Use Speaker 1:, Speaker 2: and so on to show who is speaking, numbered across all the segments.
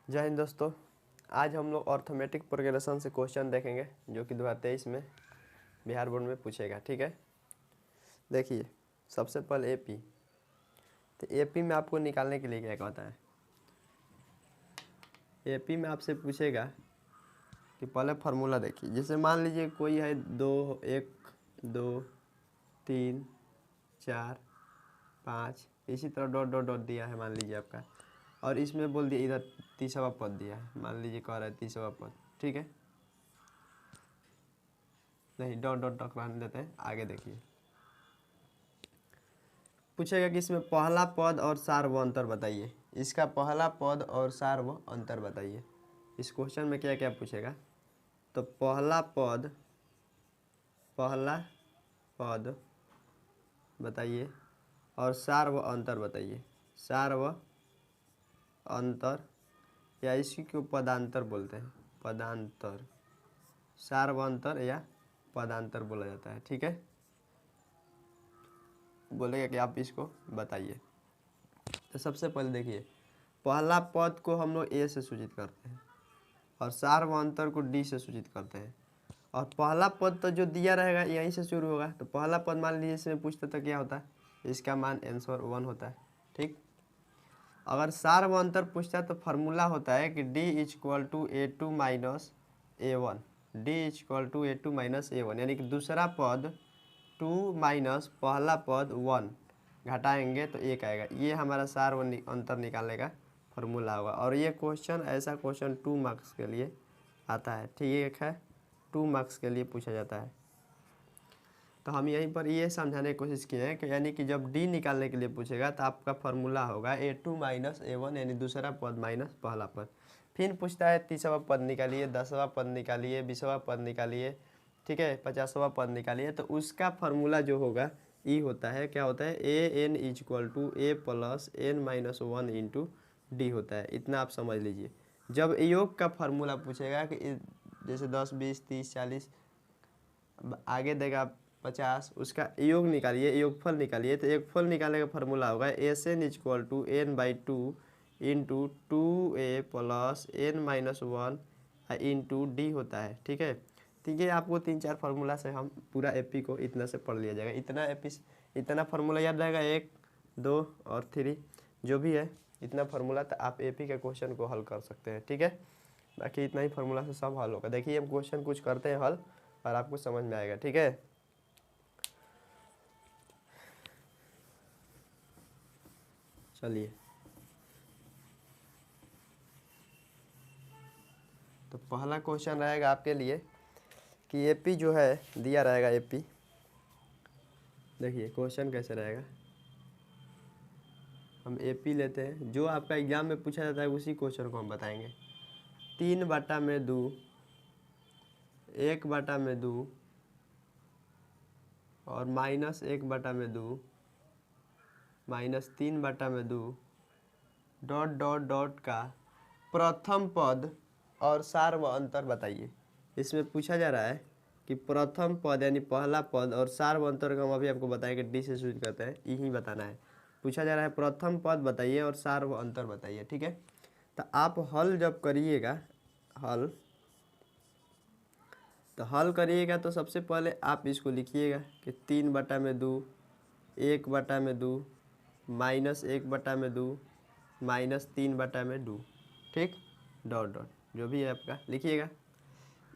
Speaker 1: जय हिंद दोस्तों। आज हम लोग अर्थमेटिक प्रोग्रेशन से क्वेश्चन देखेंगे जो कि 2023 में बिहार बोर्ड में पूछेगा। ठीक है, देखिए सबसे पहले एपी। तो एपी में आपको निकालने के लिए क्या कहता है, एपी में आपसे पूछेगा कि पहले फार्मूला देखिए। जैसे मान लीजिए कोई है 2 1 2 3 4 5, इसी तरह डॉट डॉट डॉट दिया है मान लीजिए आपका, और इसमें बोल दिया इधर 30वां पद दिया है, मान लीजिए कह रहा है 30वां पद। ठीक है, नहीं डॉट डॉट डॉट रहने देते हैं, आगे देखिए। पूछेगा कि इसमें पहला पद और सार्व अंतर बताइए। इसका पहला पद और सार्व अंतर बताइए। इस क्वेश्चन में क्या क्या पूछेगा, तो पहला पद बताइए और सार्व अंतर बताइए। सार्व अंतर या इसी को पदांतर बोलते हैं, पदांतर, सार्व अंतर या पदांतर बोला जाता है। ठीक है, बोलेगा कि आप इसको बताइए। तो सबसे पहले देखिए, पहला पद को हम लोग ए से सूचित करते हैं और सार्व अंतर को डी से सूचित करते हैं। और पहला पद तो जो दिया रहेगा यहीं से शुरू होगा। तो पहला पद मान लीजिए इसमें पूछता तो क्या होता है, इसका मान आंसर 1 होता है। ठीक, अगर सार्व अंतर पूछता है तो फार्मूला होता है कि D equal to A2 minus A1, D equal to A2 minus A1, यानी कि दूसरा पद 2 माइनस पहला पद 1 घटाएंगे तो 1 आएगा। ये हमारा सार्व अंतर निकालने का फॉर्मूला होगा। और ये क्वेश्चन, ऐसा क्वेश्चन 2 मार्क्स के लिए आता है। ठीक है, 2 मार्क्स के लिए पूछा जाता है। तो हम यहीं पर ये समझाने की कोशिश किए हैं कि यानी कि जब डी निकालने के लिए पूछेगा तो आपका फॉर्मूला होगा A2 माइनस A1, यानी दूसरा पद माइनस पहला पद। फिर पूछता है 30वां पद निकालिए, 10वां पद निकालिए, 20वां पद निकालिए, ठीक है, 50वां पद निकालिए। तो उसका फार्मूला जो होगा ये होता है, क्या होता है, AN equal to A plus N minus 1 into D होता है। इतना आप समझ लीजिए। जब योग का फार्मूला पूछेगा कि जैसे 10 20 30 40 आगे देगा 50, उसका योग निकालिए, योगफल निकालिए। तो योगफल निकालने का फार्मूला होगा SN equal to N/2 into 2A plus N minus 1 into D होता है। ठीक है, ठीक है, आपको 3-4 फार्मूला से हम पूरा एपी को इतना से पढ़ लिया जाएगा। इतना फार्मूला याद रहेगा, 1 2 और 3 जो भी है इतना फार्मूला, तो आप एपी के क्वेश्चन को हल कर सकते हैं। ठीक है, बाकी इतना ही फार्मूला से सब हल होगा। देखिए हम क्वेश्चन कुछ करते हैं हल और आपको समझ में आएगा। ठीक है, चलिए। तो पहला क्वेश्चन रहेगा आपके लिए कि एपी जो है दिया रहेगा एपी। देखिए क्वेश्चन कैसे रहेगा, हम एपी लेते हैं, जो आपका एग्जाम में पूछा जाता है उसी क्वेश्चन को हम बताएंगे। 3/2, 1/2 और -1/2 -3/2 डॉट डॉट डॉट का प्रथम पद और सार्व अंतर बताइए। इसमें पूछा जा रहा है कि प्रथम पद यानी पहला पद और सार्व अंतर का हम अभी आपको बताएंगे, डी से सूचित करते हैं, यही बताना है। पूछा जा रहा है प्रथम पद बताइए और सार्व अंतर बताइए। ठीक है, तो आप हल जब करिएगा, हल करिएगा तो सबसे पहले आप इसको लिखिएगा कि 3/2, 1/2 -1/2 -3/2, ठीक, डॉट डॉट जो भी है आपका लिखिएगा।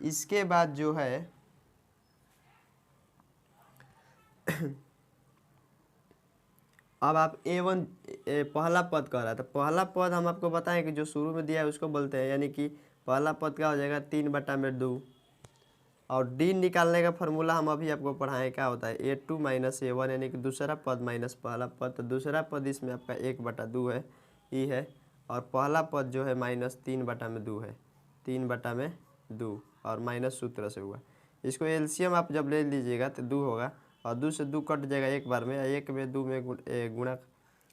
Speaker 1: इसके बाद जो है अब आप A1 पहला पद कह रहा है, तो पहला पद हम आपको बताएं कि जो शुरू में दिया है उसको बोलते हैं, यानी कि पहला पद क्या हो जाएगा 3/2। और डी निकालने का फार्मूला हम अभी आपको पढ़ाएं, क्या होता है A2 माइनस A1, यानी कि दूसरा पद माइनस पहला पद। तो दूसरा पद इसमें आपका 1/2 है, ई है, और पहला पद जो है -3/2 है, 3/2 और माइनस सूत्र से हुआ। इसको एलसीएम आप जब ले लीजिएगा तो 2 होगा, और 2 से 2 कट जाएगा एक बार में, 1 में 2 में गुणा,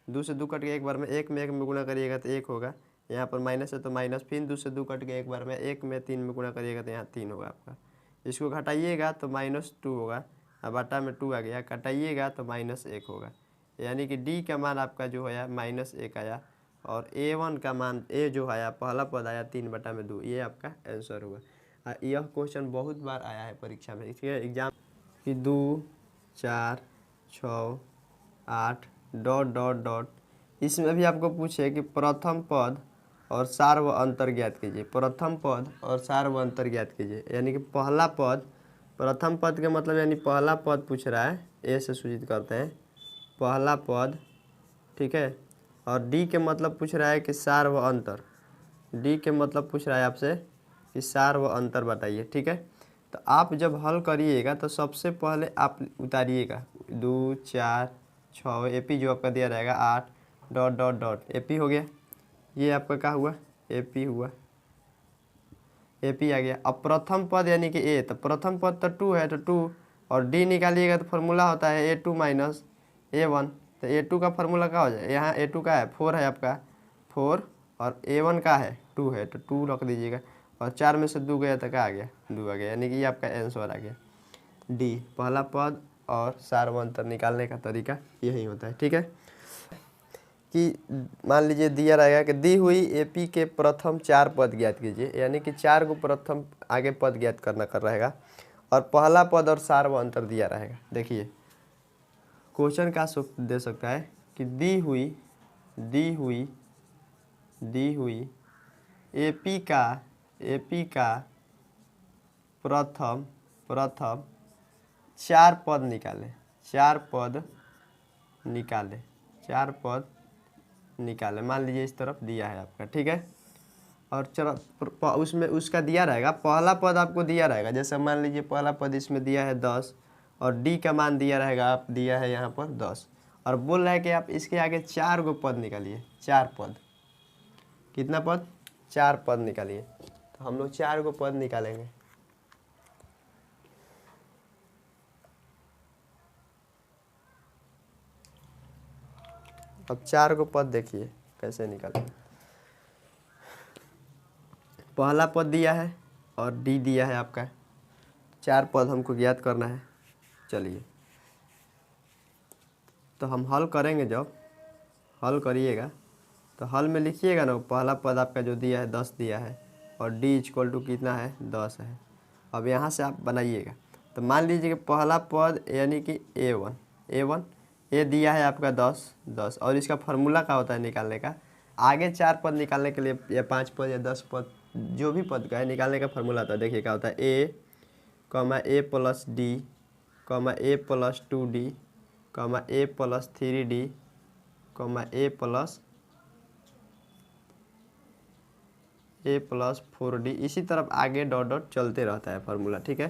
Speaker 1: 2 से 2 कट के एक बार में, 1 में 1 में गुणा करिएगा तो 1 होगा, यहाँ पर माइनस है तो माइनस, फिर 2 से 2 कट के एक बार में 1 में 3 में गुणा करिएगा तो यहाँ 3 होगा आपका। इसको घटाइएगा तो -2 होगा, अब बटा में 2 आ गया, घटाइएगा तो -1 होगा, यानी कि डी का मान आपका जो है -1 आया। और A1 का मान ए जो आया पहला पद आया 3/2, ये आपका आंसर होगा। यह क्वेश्चन बहुत बार आया है परीक्षा में, इसके एग्जाम कि 2 4 6 8 डॉट डॉट डॉट। इसमें भी आपको पूछे कि प्रथम पद और सार व अंतर ज्ञात कीजिए। प्रथम पद और सार व अंतर ज्ञात कीजिए, यानी कि पहला पद, प्रथम पद के मतलब यानी पहला पद पूछ रहा है, ए से सूचित करते हैं पहला पद, ठीक है। और डी के मतलब पूछ रहा है कि सार व अंतर, डी के मतलब पूछ रहा है आपसे कि सार व अंतर बताइए, ठीक है। तो आप जब हल करिएगा तो सबसे पहले आप उतारिएगा 2 4 6 AP जो आपका दिया रहेगा 8 डॉट डॉट डॉट AP हो गया, ये आपका क्या हुआ AP हुआ, AP आ गया। अब प्रथम पद यानी कि ए, तो प्रथम पद तो 2 है तो 2, और डी निकालिएगा तो फार्मूला होता है A2 माइनस A1, तो A2 का फार्मूला क्या हो जाए, यहाँ A2 का है 4 है आपका 4, और A1 का है 2 है तो 2 रख दीजिएगा, और 4 में से 2 गया तो क्या आ गया 2 आ गया, यानी कि ये आपका आंसर आ गया डी। पहला पद और सार व अंतर निकालने का तरीका यही होता है, ठीक है। कि मान लीजिए दिया रहेगा कि दी हुई AP के प्रथम 4 पद ज्ञात कीजिए, यानी कि 4 को प्रथम आगे पद ज्ञात करना कर रहेगा, और पहला पद और सार व अंतर दिया रहेगा। देखिए क्वेश्चन का दे सकता है कि दी हुई AP का प्रथम 4 पद निकाले, 4 पद निकाले, मान लीजिए इस तरफ दिया है आपका, ठीक है। और चलो उसमें उसका दिया रहेगा, पहला पद आपको दिया रहेगा, जैसे मान लीजिए पहला पद इसमें दिया है 10, और डी का मान दिया रहेगा, आप दिया है यहाँ पर 10, और बोल रहा है कि आप इसके आगे 4 गो पद निकालिए, 4 पद, कितना पद 4 पद निकालिए। तो हम लोग 4 गो पद निकालेंगे। अब 4 गो पद देखिए कैसे निकालें। पहला पद दिया है और डी दिया है आपका, 4 पद हमको ज्ञात करना है। चलिए तो हम हल करेंगे, जब हल करिएगा तो हल में लिखिएगा ना, पहला पद आपका जो दिया है 10 दिया है, और डी इक्वल टू कितना है 10 है। अब यहाँ से आप बनाइएगा, तो मान लीजिए कि पहला पद यानी कि A1 ए दिया है आपका 10, और इसका फार्मूला क्या होता है निकालने का, आगे 4 पद निकालने के लिए, या 5 पद या 10 पद जो भी पद का है निकालने का फार्मूला होता है। देखिए क्या होता है, A plus D A plus 2D A plus 3D A plus 4D, इसी तरफ आगे डॉट डॉट चलते रहता है फार्मूला, ठीक है।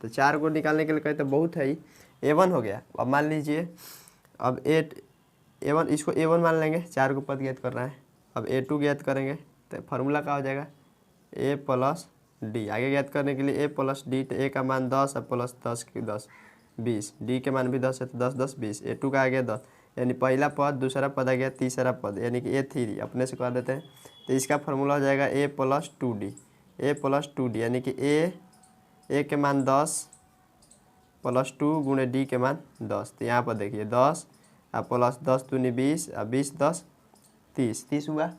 Speaker 1: तो 4 को निकालने के लिए कहते तो बहुत है ही। A1 हो गया। अब मान लीजिए अब A1 इसको A1 मान लेंगे, 4 को पद ज्ञात करना है। अब A2 ज्ञात करेंगे तो फार्मूला क्या हो जाएगा, A प्लस डी, आगे ज्ञात करने के लिए A प्लस डी, तो A का मान 10 और प्लस 10 की 10 20, डी के मान भी 10 है तो 10 10 20, A2 का आ गया 10, यानी पहला पद, दूसरा पद आ गया, तीसरा पद यानी कि A3 अपने से कर देते हैं। तो इसका फार्मूला हो जाएगा A प्लस 2D, यानी कि A के मान 10 प्लस 2 गुणे डी के मान 10। तो यहाँ पर देखिए 10 और प्लस 10 दूनी 20 और 20 10 30 हुआ।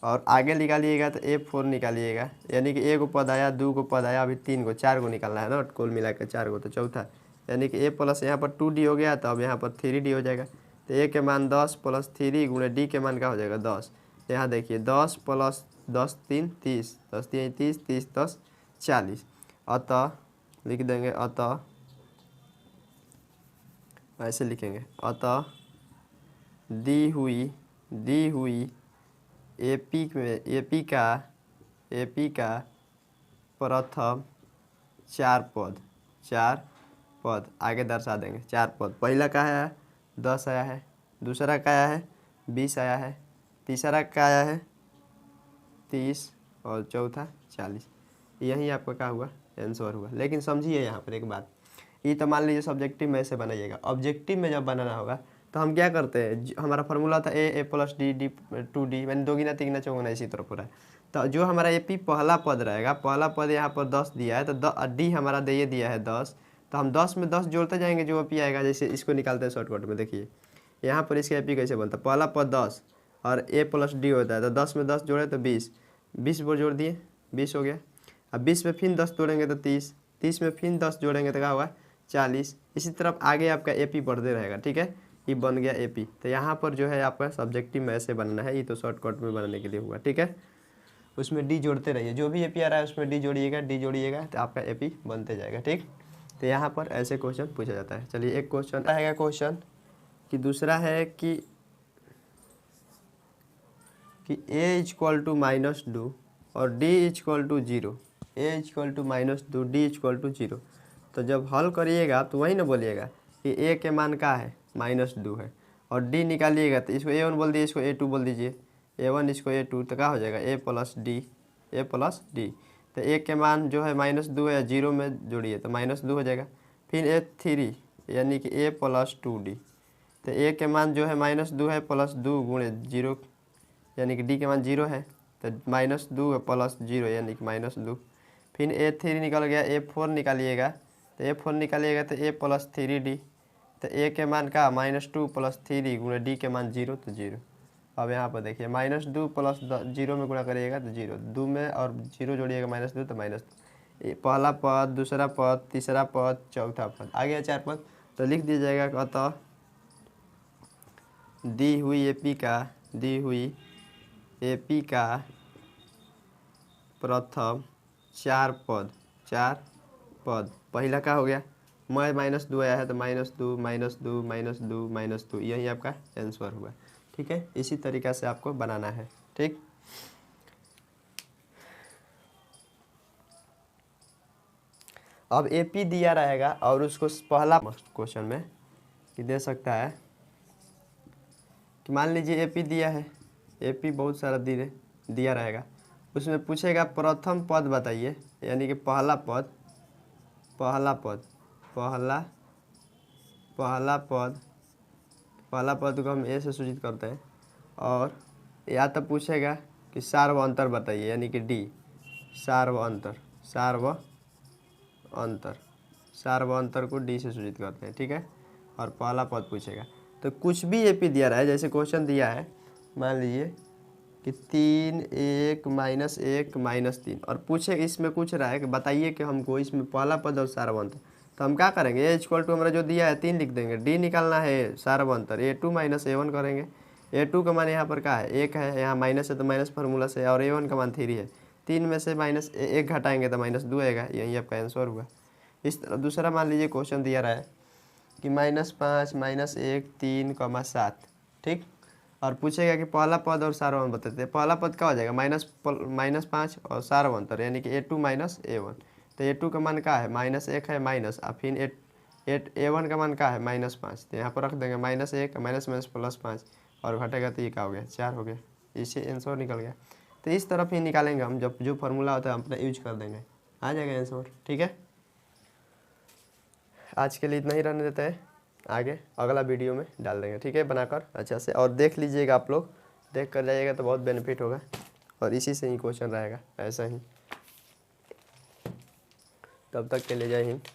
Speaker 1: और आगे निकालिएगा तो A4 निकालिएगा, यानी कि 1 गो पद आया, 2 गो पद आया, अभी 3 गो 4 गो निकालना है ना, कुल मिला के 4 गो, तो चौथा यानी कि A प्लस यहाँ पर 2D हो गया, तो अब यहाँ पर 3D हो जाएगा। तो A के मान 10 प्लस 3 गुणे डी के मान क्या हो जाएगा 10। यहाँ देखिए 10 प्लस 10 3 30, 10 3 30, 30 10 40। अतः लिख देंगे, अतः ऐसे लिखेंगे, अतः दी हुई AP का प्रथम 4 पद आगे दर्शा देंगे। 4 पद, पहला का है 10 आया है, दूसरा का आया है 20 आया है, तीसरा का आया है 30, और चौथा 40। यही आपका क्या हुआ आंसर हुआ। लेकिन समझिए यहाँ पर एक बात, ये तो मान लीजिए सब्जेक्टिव में ऐसे बनाइएगा, ऑब्जेक्टिव में जब बनाना होगा तो हम क्या करते हैं, हमारा फार्मूला था A प्लस डी 2D, मैंने 2 गुना 3 गुना 4 गुना इसी तरफ हो रहा है। तो जो हमारा AP पहला पद रहेगा, पहला पद यहाँ पर 10 दिया है, तो डी हमारा ये दिया है 10, तो हम 10 में 10 जोड़ते जाएंगे, जो AP आएगा। जैसे इसको निकालते हैं शॉर्टकट में, देखिए यहाँ पर इसका AP कैसे बनता है, पहला पद 10 और ए प्लस डी होता है, तो 10 में 10 जोड़े तो 20, 20 वो जोड़ दिए, 20 हो गया। अब 20 में फिर 10 जोड़ेंगे तो 30, 30 में फिर 10 जोड़ेंगे तो क्या होगा 40। इसी तरफ आगे आपका एपी बढ़ते रहेगा, ठीक है। ये बन गया एपी। तो यहाँ पर जो है आपका सब्जेक्टिव में ऐसे बनना है, ये तो शॉर्टकट में बनाने के लिए हुआ, ठीक है। उसमें डी जोड़ते रहिए, जो भी एपी आ रहा है उसमें डी जोड़िएगा तो आपका एपी बनते जाएगा, ठीक। तो यहाँ पर ऐसे क्वेश्चन पूछा जाता है। चलिए एक क्वेश्चन रहेगा क्वेश्चन कि दूसरा है कि a इक्वल टू माइनस डू और d equal to zero, a equal to minus डू, d इक्वल टू जीरो। तो जब हल करिएगा तो वही ना बोलिएगा कि a के मान का है माइनस डू है, और d निकालिएगा तो इसको a1 बोल दीजिए, इसको a2 बोल दीजिए, a1 इसको a2, तो क्या हो जाएगा a प्लस डी। तो a के मान जो है माइनस डू है, जीरो में जोड़िए तो माइनस डू हो जाएगा। फिर a3 यानी कि a प्लस 2d। तो a के मान जो है माइनस डू है प्लस दो गुणे जीरो यानी कि d के मान जीरो है, तो माइनस दो प्लस जीरो यानी कि माइनस दो। फिर a3 निकल गया, a4 निकालिएगा तो a4 निकालिएगा तो a प्लस 3d। तो a के मान का माइनस टू प्लस 3 गुणे d के मान जीरो, तो जीरो। अब यहाँ पर देखिए माइनस दो प्लस जीरो में गुणा करिएगा तो जीरो, दो में और जीरो जोड़िएगा माइनस दो तो माइनस दो। पहला पद, दूसरा पद, तीसरा पद, चौथा पद, आ गया 4 पद। तो लिख दिया जाएगा अतः दी हुई एपी का प्रथम 4 पद पहला का हो गया, मैं माइनस दो आया है तो माइनस दो माइनस दो माइनस दो माइनस दो, यही आपका आंसर हुआ, ठीक है। इसी तरीक़ा से आपको बनाना है, ठीक। अब एपी दिया रहेगा और उसको पहला क्वेश्चन में कि दे सकता है कि मान लीजिए एपी दिया है, एपी बहुत सारा दिया रहेगा, उसमें पूछेगा प्रथम पद बताइए, यानी कि पहला पद को हम ए से सूचित करते हैं। और या तो पूछेगा कि सार्वअंतर बताइए, यानी कि डी सार्वअंतर को डी से सूचित करते हैं, ठीक है। और पहला पद पूछेगा तो कुछ भी एपी दिया रहा है, जैसे क्वेश्चन दिया है मान लीजिए कि 3 1 माइनस 3, और पूछे इसमें पूछ रहा है कि बताइए कि हमको इसमें पहला पद और सार्वअंतर। तो हम क्या करेंगे, ए इक्वल टू हमारा जो दिया है 3 लिख देंगे, डी निकालना है सार्वअंतर, a2 माइनस a1 करेंगे। a2 का मान यहाँ पर क्या है, 1 है, यहाँ माइनस है तो माइनस फार्मूला से, और a1 का मान 3 है, 3 में से माइनस 1 घटाएंगे तो माइनस 2 आएगा, यही आपका आंसर हुआ। इस तरह दूसरा मान लीजिए क्वेश्चन दिया रहा है कि -5 -1 3,7, ठीक। और पूछेगा कि पहला पद और सार्वअंतर बताते हैं। पहला पद क्या हो जाएगा -5 और सार्वअंतर यानी कि a2 माइनस a1। तो a2 का मान क्या है -1 है माइनस, और फिर a1 का मान क्या है -5। तो यहाँ पर रख देंगे -1 माइनस +5 और घटेगा तो ये क्या हो गया 4 हो गया, इससे आंसर निकल गया। तो इस तरफ ही निकालेंगे हम, जब जो फार्मूला होता है हम अपना यूज कर देंगे, आ जाएगा आंसर, ठीक है। आज के लिए इतना ही रहने देते हैं, आगे अगला वीडियो में डाल देंगे, ठीक है, बनाकर अच्छा से। और देख लीजिएगा, आप लोग देख कर जाइएगा तो बहुत बेनिफिट होगा, और इसी से ही क्वेश्चन रहेगा ऐसा ही। तब तक के लिए जय हिंद।